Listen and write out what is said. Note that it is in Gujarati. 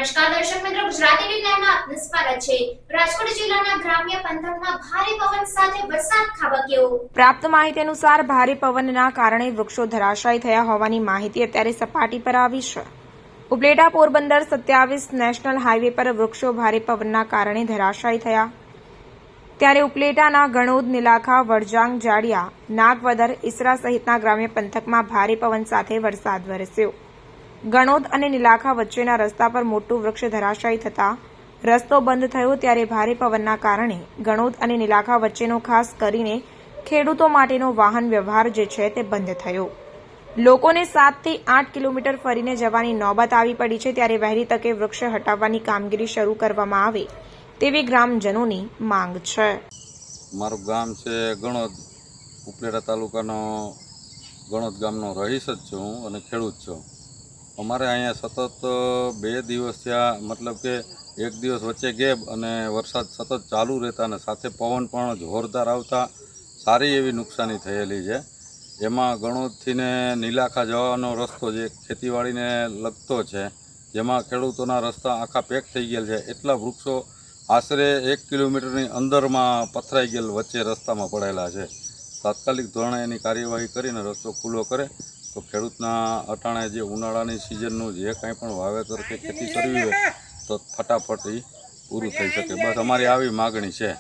નમસ્કાર દર્શક મિત્રો, ગુજરાતી ડીલામાં આપનું સ્વાગત છે। રાજકોટ જિલ્લાના ગ્રામ્ય પંથકમાં ભારે પવન સાથે વરસાદ ખાબક્યો। પ્રાપ્ત માહિતી અનુસાર ભારે પવનના કારણે વૃક્ષો ધરાશાયી થયા હોવાની માહિતી અત્યારે સપાટી પર આવી છે। ઉપલેટા પોરબંદર 27 નેશનલ હાઈવે પર વૃક્ષો ભારે પવનના કારણે ધરાશાયી થયા, ત્યારે ઉપલેટાના ગણોદ, નીલાખા, વડજાંગ, જાડિયા, નાગવદર, ઈસરા સહિતના ગ્રામ્ય પંથકમાં ભારે પવન સાથે વરસાદ વરસ્યો। ગણોદ અને નીલાખા વચ્ચેના રસ્તા પર મોટું વૃક્ષ ધરાશાયી થતા રસ્તો બંધ થયો, ત્યારે ભારે પવનના કારણે ગણોદ અને નીલાખા વચ્ચેનો ખાસ કરીને ખેડૂતો માટેનો વાહન વ્યવહાર જે છે તે બંધ થયો। લોકોને 7 થી 8 કિલોમીટર ફરીને જવાની નોબત આવી પડી છે, ત્યારે વહેલી તકે વૃક્ષ હટાવવાની કામગીરી શરૂ કરવામાં આવે તેવી ગ્રામજનોની માંગ છે। મારું ગામ છે ગણોદ, ઉપલેટા તાલુકાનો ગણોદ ગામનો રહીશ જ છું હું અને ખેડૂત છું। અમારે અહીંયા સતત 2 દિવસ થયા, મતલબ કે એક દિવસ વચ્ચે ગેપ અને વરસાદ સતત ચાલુ રહેતા અને સાથે પવન પણ જોરદાર આવતા સારી એવી નુકસાની થયેલી છે। એમાં ગણોદથી ને નીલાખા જવાનો રસ્તો જે ખેતીવાડીને લગતો છે, જેમાં ખેડૂતોના રસ્તા આખા પેક થઈ ગયેલ છે। એટલા વૃક્ષો આશરે 1 કિલોમીટરની અંદરમાં પથરાઈ ગયેલ વચ્ચે રસ્તામાં પડેલા છે। તાત્કાલિક ધોરણે એની કાર્યવાહી કરીને રસ્તો ખુલ્લો કરે તો ખેડૂતના અટાણે જે ઉનાળાની સિઝનનું જે કાંઈ પણ વાવેતર કે ખેતી કરવી હોય તો ફટાફટ એ પૂરું થઈ શકે। બસ અમારી આવી માગણી છે।